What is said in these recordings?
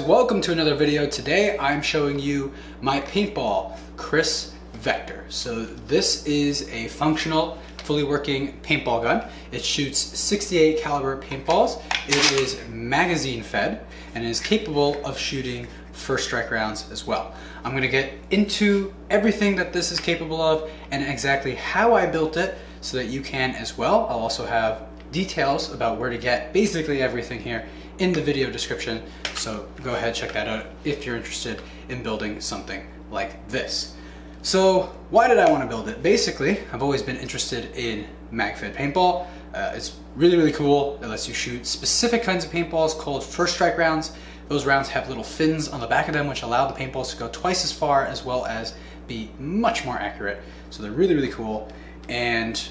welcome to another video. Today I'm showing you my paintball Kriss Vector. So this is a functional, fully working paintball gun. It shoots 68 caliber paintballs. It is magazine fed and is capable of shooting first strike rounds as well. I'm going to get into everything that this is capable of and exactly how I built it so that you can as well. I'll also have details about where to get basically everything here in the video description, so go ahead, check that out if you're interested in building something like this. So why did I want to build it? Basically, I've always been interested in Magfed paintball. It's really cool. It lets you shoot specific kinds of paintballs called first strike rounds. Those rounds have little fins on the back of them which allow the paintballs to go twice as far as well as be much more accurate. So they're really cool, and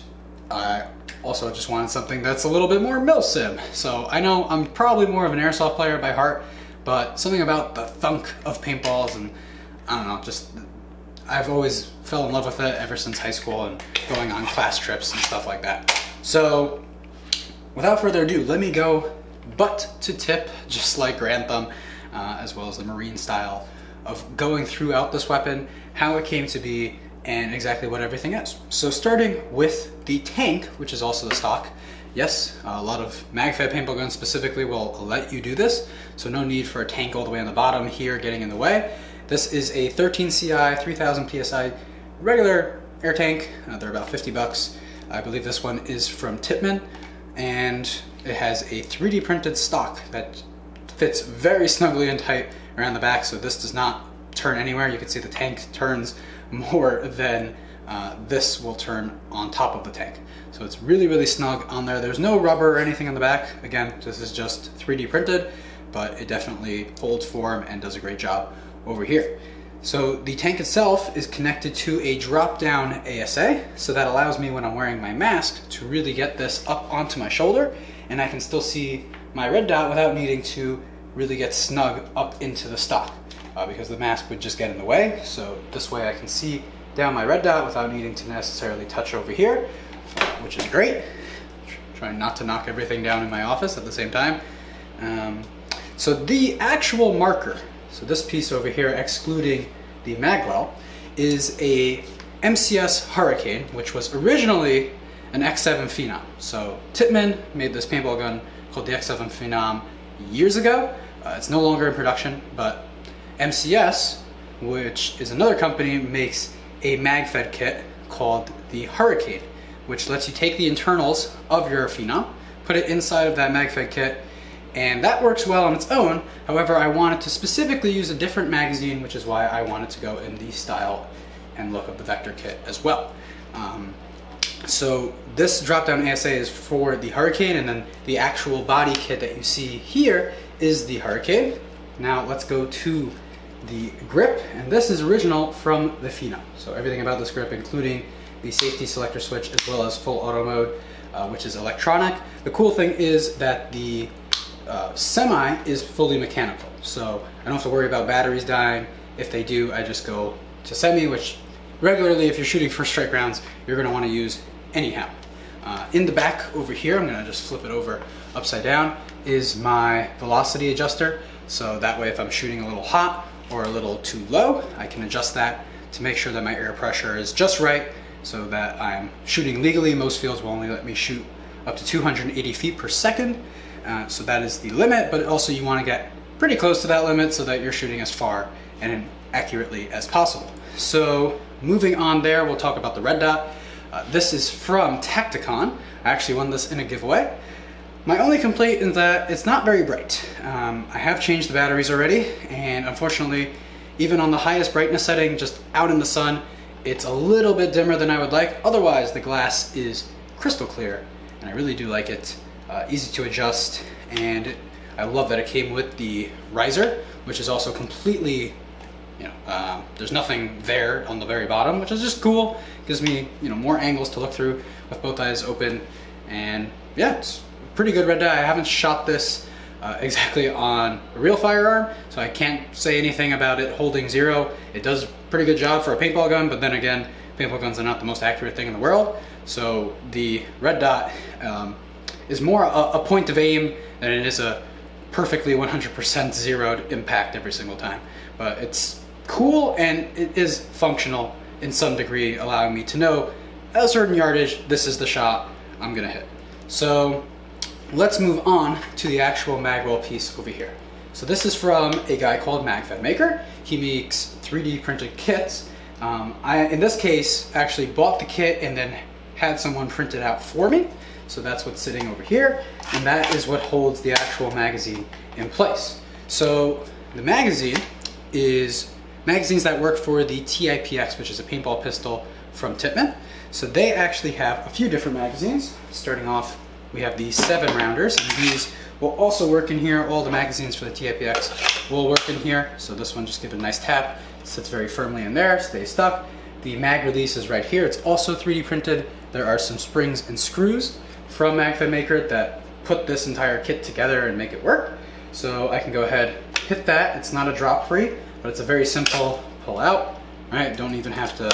I also just wanted something that's a little bit more milsim. So I know I'm probably more of an airsoft player by heart, but something about the thunk of paintballs, and I don't know, just I've always fell in love with it ever since high school and going on class trips and stuff like that. So without further ado, let me go butt to tip, just like Grantham, as well as the Marine style of going throughout this weapon, how it came to be, and exactly what everything is. So starting with the tank, which is also the stock. Yes, a lot of Magfed paintball guns specifically will let you do this, so no need for a tank all the way on the bottom here getting in the way. This is a 13 CI, 3000 PSI regular air tank. They're about 50 bucks. I believe this one is from Tippman, and it has a 3D printed stock that fits very snugly and tight around the back, so this does not turn anywhere. You can see the tank turns more than this will turn on top of the tank. So it's really snug on there. There's no rubber or anything on the back. Again, this is just 3D printed, but it definitely holds form and does a great job over here. So the tank itself is connected to a drop-down ASA, so that allows me when I'm wearing my mask to really get this up onto my shoulder, and I can still see my red dot without needing to really get snug up into the stock. Because the mask would just get in the way. So this way I can see down my red dot without needing to necessarily touch over here, which is great. Trying not to knock everything down in my office at the same time. So the actual marker, so this piece over here, excluding the magwell, is a MCS Hurricane, which was originally an X7 Phenom. So Tippman made this paintball gun called the X7 Phenom years ago. It's no longer in production, but MCS, which is another company, makes a Magfed kit called the Hurricane, which lets you take the internals of your Phenom, put it inside of that Magfed kit, and that works well on its own. However, I wanted to specifically use a different magazine, which is why I wanted to go in the style and look of the Vector kit as well. So this drop-down ASA is for the Hurricane, and then the actual body kit that you see here is the Hurricane. Now let's go to the grip, and this is original from the Phenom. So everything about this grip, including the safety selector switch as well as full auto mode, which is electronic. The cool thing is that the semi is fully mechanical, so I don't have to worry about batteries dying. If they do, I just go to semi, which regularly, if you're shooting first strike rounds, you're going to want to use anyhow. In the back over here, I'm going to just flip it over upside down, is my velocity adjuster. So that way, if I'm shooting a little hot or a little too low, I can adjust that to make sure that my air pressure is just right so that I'm shooting legally. Most fields will only let me shoot up to 280 feet per second. So that is the limit, but also you want to get pretty close to that limit so that you're shooting as far and accurately as possible. So moving on there, we'll talk about the red dot. This is from Tacticon. I actually won this in a giveaway. My only complaint is that it's not very bright. I have changed the batteries already, and unfortunately, even on the highest brightness setting, just out in the sun, it's a little bit dimmer than I would like. Otherwise, the glass is crystal clear, and I really do like it. Easy to adjust, and I love that it came with the riser, which is also completely, there's nothing there on the very bottom, which is just cool. Gives me, more angles to look through with both eyes open, and yeah, it's pretty good red dot. I haven't shot this exactly on a real firearm, so I can't say anything about it holding zero. It does a pretty good job for a paintball gun, but then again, paintball guns are not the most accurate thing in the world. So the red dot is more a point of aim than it is a perfectly 100% zeroed impact every single time. But it's cool and it is functional in some degree, allowing me to know at a certain yardage, this is the shot I'm gonna hit. So let's move on to the actual magwell piece over here. So this is from a guy called Magfed Maker. He makes 3D printed kits. I, in this case, actually bought the kit and then had someone print it out for me. So that's what's sitting over here, and that is what holds the actual magazine in place. So the magazine is magazines that work for the TiPX, which is a paintball pistol from Tippman. So they actually have a few different magazines. Starting off, we have the 7-rounders, and these will also work in here. All the magazines for the TiPX will work in here. So this one, just give it a nice tap. It sits very firmly in there, stays stuck. The mag release is right here. It's also 3D printed. There are some springs and screws from Magfed Maker that put this entire kit together and make it work. So I can go ahead, hit that. It's not a drop free, but it's a very simple pull out. All right, don't even have to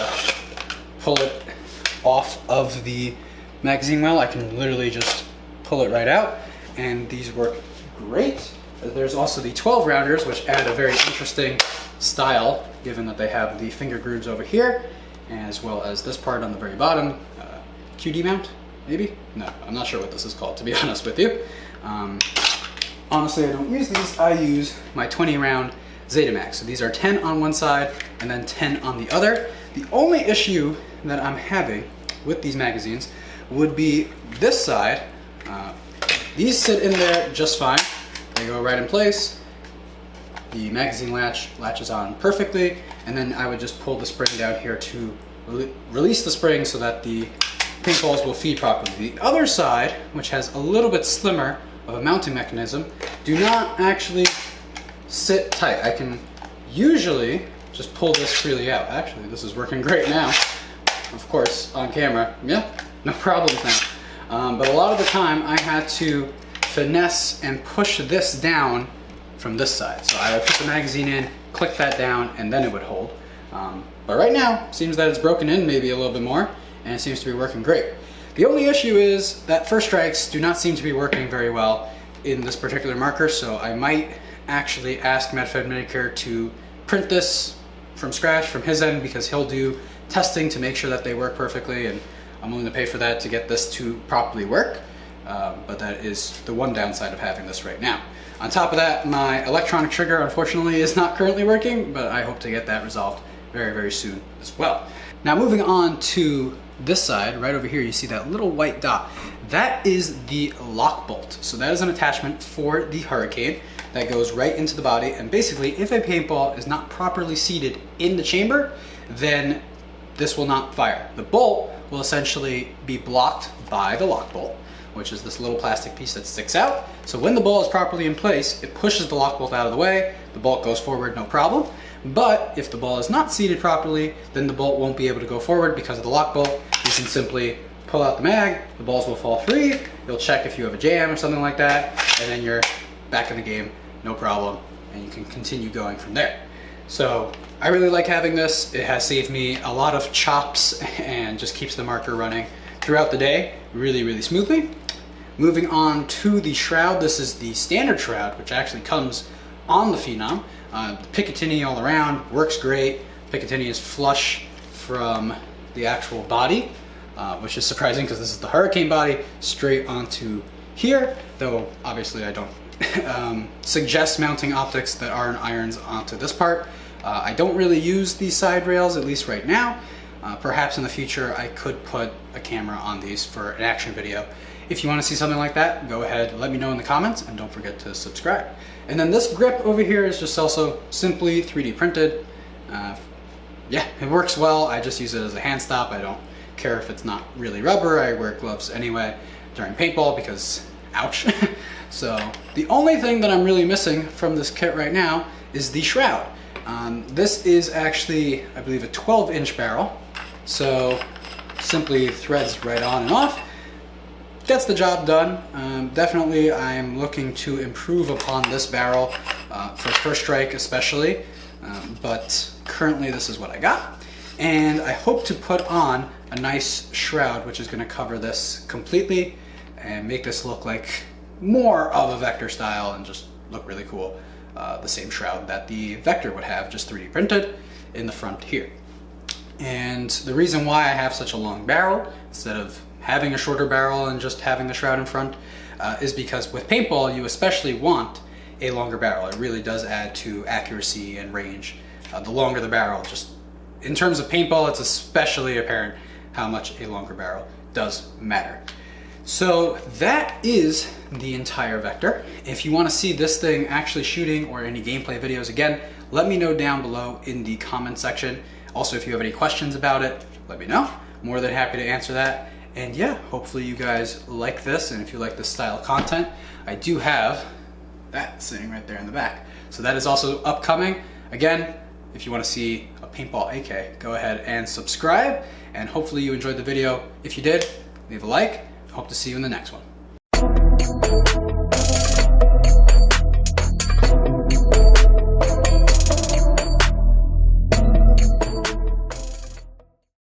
pull it off of the magazine well. I can literally just pull it right out, and these work great. There's also the 12-rounders, which add a very interesting style, given that they have the finger grooves over here, as well as this part on the very bottom. QD mount, maybe? No, I'm not sure what this is called, to be honest with you. Honestly, I don't use these. I use my 20-round Zeta Max. So these are 10 on one side and then 10 on the other. The only issue that I'm having with these magazines would be this side. These sit in there just fine. They go right in place. The magazine latches on perfectly, and then I would just pull the spring down here to release the spring so that the paintballs will feed properly. The other side, which has a little bit slimmer of a mounting mechanism, do not actually sit tight. I can usually just pull this freely out. Actually, this is working great now. Of course, on camera, yeah, no problems now. But a lot of the time, I had to finesse and push this down from this side. So I would put the magazine in, click that down, and then it would hold. But right now, seems that it's broken in maybe a little bit more, and it seems to be working great. The only issue is that first strikes do not seem to be working very well in this particular marker, so I might actually ask Magfed Maker to print this from scratch from his end, because he'll do testing to make sure that they work perfectly, and I'm willing to pay for that to get this to properly work. But that is the one downside of having this right now. On top of that, my electronic trigger unfortunately is not currently working, but I hope to get that resolved very, very soon as well. Now moving on to this side, right over here, you see that little white dot. That is the Lok Bolt. So that is an attachment for the Hurricane that goes right into the body, and basically if a paintball is not properly seated in the chamber, then this will not fire. The bolt will essentially be blocked by the Lok Bolt, which is this little plastic piece that sticks out. So when the ball is properly in place, it pushes the Lok Bolt out of the way, the bolt goes forward, no problem. But if the ball is not seated properly, then the bolt won't be able to go forward because of the Lok Bolt. You can simply pull out the mag, the balls will fall free, you'll check if you have a jam or something like that, and then you're back in the game, no problem, and you can continue going from there. So I really like having this. It has saved me a lot of chops and just keeps the marker running throughout the day really, really smoothly. Moving on to the shroud, this is the standard shroud, which actually comes on the Phenom. The Picatinny all around works great. Picatinny is flush from the actual body, which is surprising because this is the Hurricane body straight onto here, though obviously I don't suggest mounting optics that are in irons onto this part. I don't really use these side rails, at least right now. Perhaps in the future I could put a camera on these for an action video. If you want to see something like that, go ahead, let me know in the comments, and don't forget to subscribe. And then this grip over here is just also simply 3D printed. Yeah, it works well. I just use it as a hand stop. I don't care if it's not really rubber. I wear gloves anyway during paintball because, ouch. So the only thing that I'm really missing from this kit right now is the shroud. This is actually, I believe, a 12-inch barrel. So simply threads right on and off. Gets the job done. Definitely I'm looking to improve upon this barrel for first strike especially, but currently this is what I got, and I hope to put on a nice shroud which is going to cover this completely and make this look like more of a Vector style and just look really cool. The same shroud that the Vector would have, just 3D printed in the front here. And the reason why I have such a long barrel instead of having a shorter barrel and just having the shroud in front is because with paintball you especially want a longer barrel. It really does add to accuracy and range. The longer the barrel, just in terms of paintball, it's especially apparent how much a longer barrel does matter. So that is the entire Vector. If you want to see this thing actually shooting or any gameplay videos, again, let me know down below in the comment section. Also, if you have any questions about it, let me know. More than happy to answer that. And yeah, hopefully you guys like this, and if you like this style of content, I do have that sitting right there in the back. So that is also upcoming. Again, if you want to see a paintball AK, go ahead and subscribe, and hopefully you enjoyed the video. If you did, leave a like. Hope to see you in the next one.